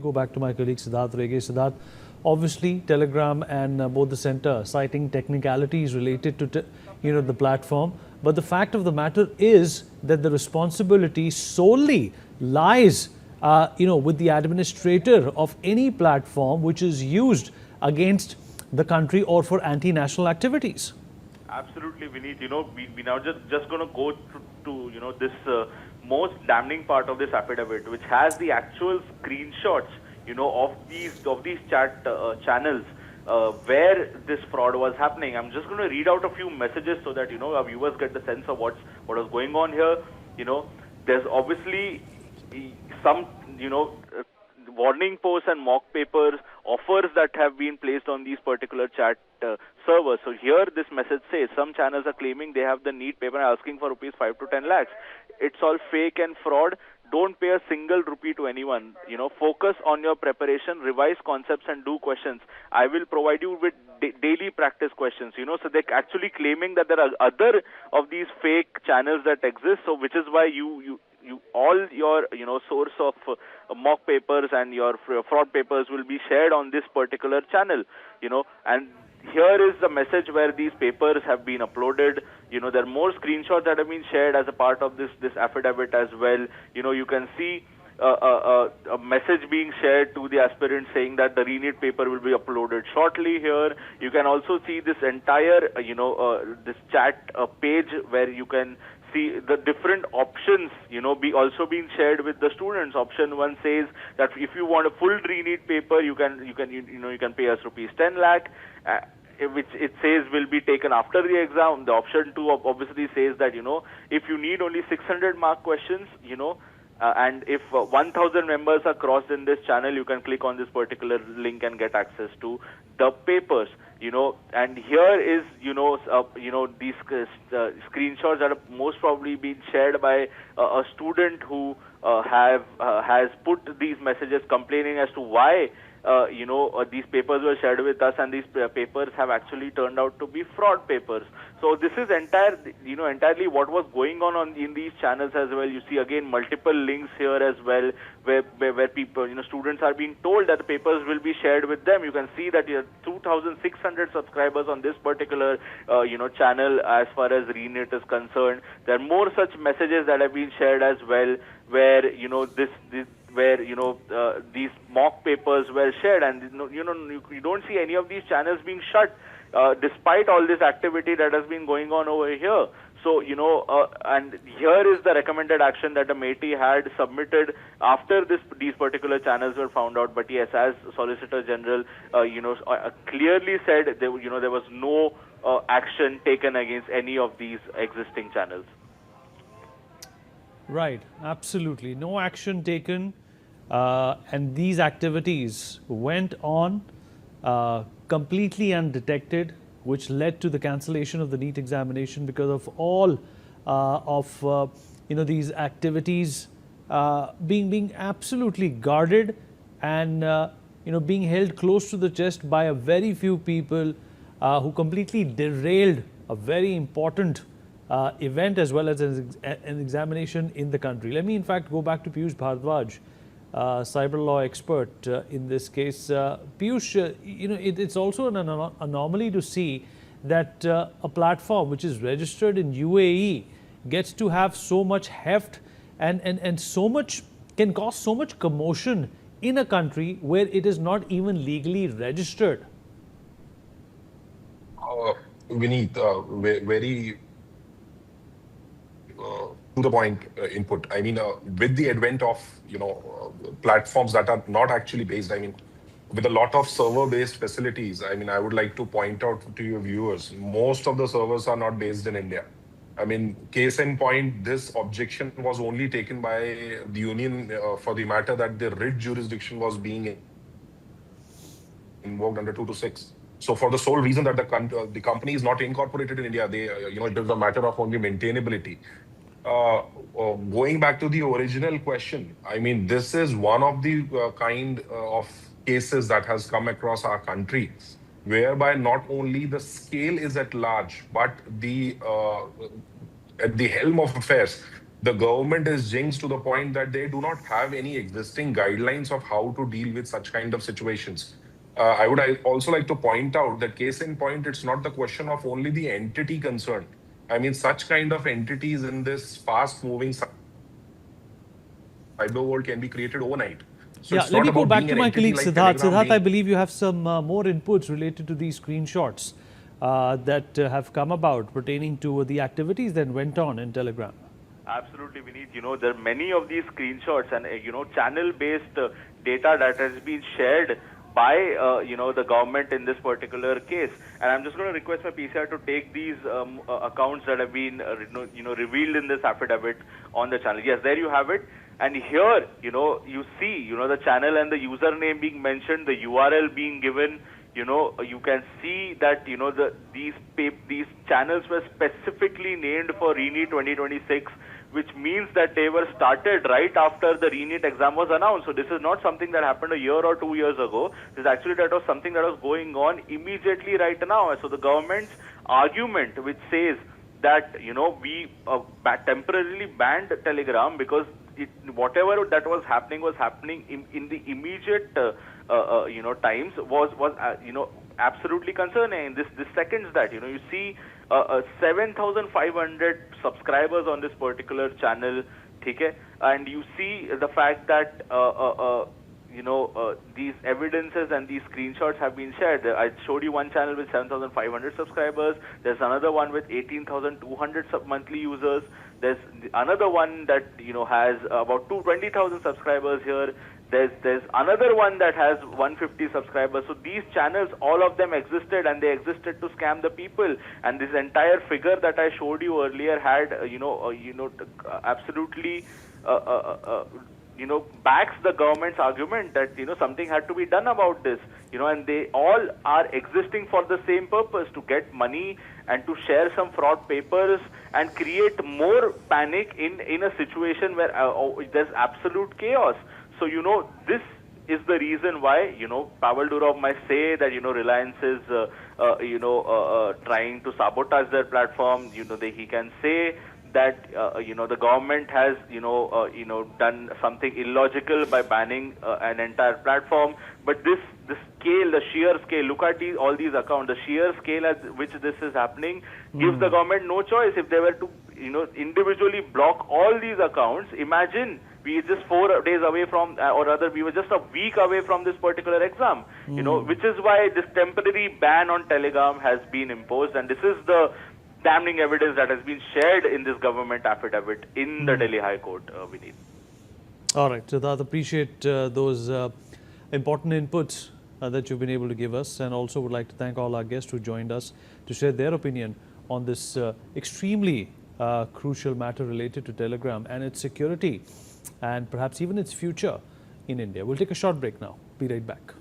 Go back to my colleague Siddharth Rege. Siddharth, obviously Telegram and both the center citing technicalities related to the platform, but the fact of the matter is that the responsibility solely lies with the administrator of any platform which is used against the country or for anti-national activities. Absolutely, Vineet. We now just going to go to this most damning part of this affidavit, which has the actual screenshots, of these chat channels where this fraud was happening. I'm just going to read out a few messages so that our viewers get the sense of what was going on here. There's obviously some warning posts and mock papers, offers that have been placed on these particular chat servers. So here this message says some channels are claiming they have the neat paper and asking for rupees 5 to 10 lakhs. It's all fake and fraud. Don't pay a single rupee to anyone. Focus on your preparation, revise concepts and do questions. I will provide you with daily practice questions. So they're actually claiming that there are other of these fake channels that exist. So which is why you all your source of mock papers and your fraud papers will be shared on this particular channel. And here is the message where these papers have been uploaded. There are more screenshots that have been shared as a part of this affidavit as well. You can see a message being shared to the aspirant saying that the renewed paper will be uploaded shortly here. You can also see this entire, this chat page where you can see the different options, be also being shared with the students. Option 1 says that if you want a full renewed paper, you can pay us rupees 10 lakh. Which it says will be taken after the exam. The option 2 obviously says that, if you need only 600 mark questions, and if 1,000 members are crossed in this channel, you can click on this particular link and get access to the papers. And here is, these screenshots that have most probably been shared by a student who has put these messages complaining as to why these papers were shared with us, and these papers have actually turned out to be fraud papers. So this is entirely what was going on in these channels as well. You see again multiple links here as well, where people, students are being told that the papers will be shared with them. You can see that you have 2,600 subscribers on this particular channel as far as RENET is concerned. There are more such messages that have been shared as well, where these mock papers were shared, and you don't see any of these channels being shut despite all this activity that has been going on over here. So and here is the recommended action that the MeitY had submitted after these particular channels were found out. But yes, as Solicitor General clearly said, there was no action taken against any of these existing channels. Right, absolutely. No action taken, and these activities went on completely undetected, which led to the cancellation of the NEET examination because of all of these activities being absolutely guarded and being held close to the chest by a very few people who completely derailed a very important event as well as an examination in the country. Let me in fact go back to Piyush Bhardwaj, cyber law expert in this case. Piyush, it's also an anomaly to see that a platform which is registered in UAE gets to have so much heft and so much, can cause so much commotion in a country where it is not even legally registered. Vineet, very to the point input. I mean, with the advent of platforms that are not actually based, I mean, with a lot of server-based facilities, I mean, I would like to point out to your viewers, most of the servers are not based in India. I mean, case in point, this objection was only taken by the union for the matter that the writ jurisdiction was being invoked under 226. So for the sole reason that the company is not incorporated in India, they it is a matter of only maintainability. Going back to the original question, I mean, this is one of the kind of cases that has come across our country, whereby not only the scale is at large, but at the helm of affairs, the government is jinxed to the point that they do not have any existing guidelines of how to deal with such kind of situations. I also like to point out that case in point, it's not the question of only the entity concerned. I mean, such kind of entities in this fast-moving cyber world can be created overnight. So Yeah, it's let not me go about back being to an my entity colleague like Siddharth. Telegram Siddharth, I being. believe you have some more inputs related to these screenshots that have come about pertaining to the activities that went on in Telegram. Absolutely, Vineet. There are many of these screenshots and, channel-based data that has been shared by, the government in this particular case. And I'm just going to request my PCR to take these accounts that have been, revealed in this affidavit on the channel. Yes, there you have it. And here, you see, the channel and the username being mentioned, the URL being given. You can see that these channels were specifically named for RENEET 2026, which means that they were started right after the RENEET exam was announced. So this is not something that happened a year or 2 years ago. That was something that was going on immediately right now. So the government's argument, which says that we temporarily banned Telegram because whatever that was happening in the immediate times was absolutely concerning. This seconds that you see 7,500 subscribers on this particular channel, okay? And you see the fact that these evidences and these screenshots have been shared. I showed you one channel with 7,500 subscribers. There's another one with 18,200 monthly users. There's another one that has about 20,000 subscribers here. There's another one that has 150 subscribers. So these channels, all of them existed, and they existed to scam the people. And this entire figure that I showed you earlier had absolutely backs the government's argument that something had to be done about this. And they all are existing for the same purpose, to get money and to share some fraud papers and create more panic in a situation where there's absolute chaos. So this is the reason why Pavel Durov might say that Reliance is trying to sabotage their platform. He can say that the government has done something illogical by banning an entire platform. But the scale, the sheer scale, look at all these accounts. The sheer scale at which this is happening gives the government no choice. If they were to individually block all these accounts, imagine we just 4 days away from, or rather we were just a week away from this particular exam, which is why this temporary ban on Telegram has been imposed. And this is the damning evidence that has been shared in this government affidavit in the Delhi High Court, Vineet. All right, Siddharth, appreciate those important inputs that you've been able to give us, and also would like to thank all our guests who joined us to share their opinion on this extremely crucial matter related to Telegram and its security and perhaps even its future in India. We'll take a short break now. Be right back.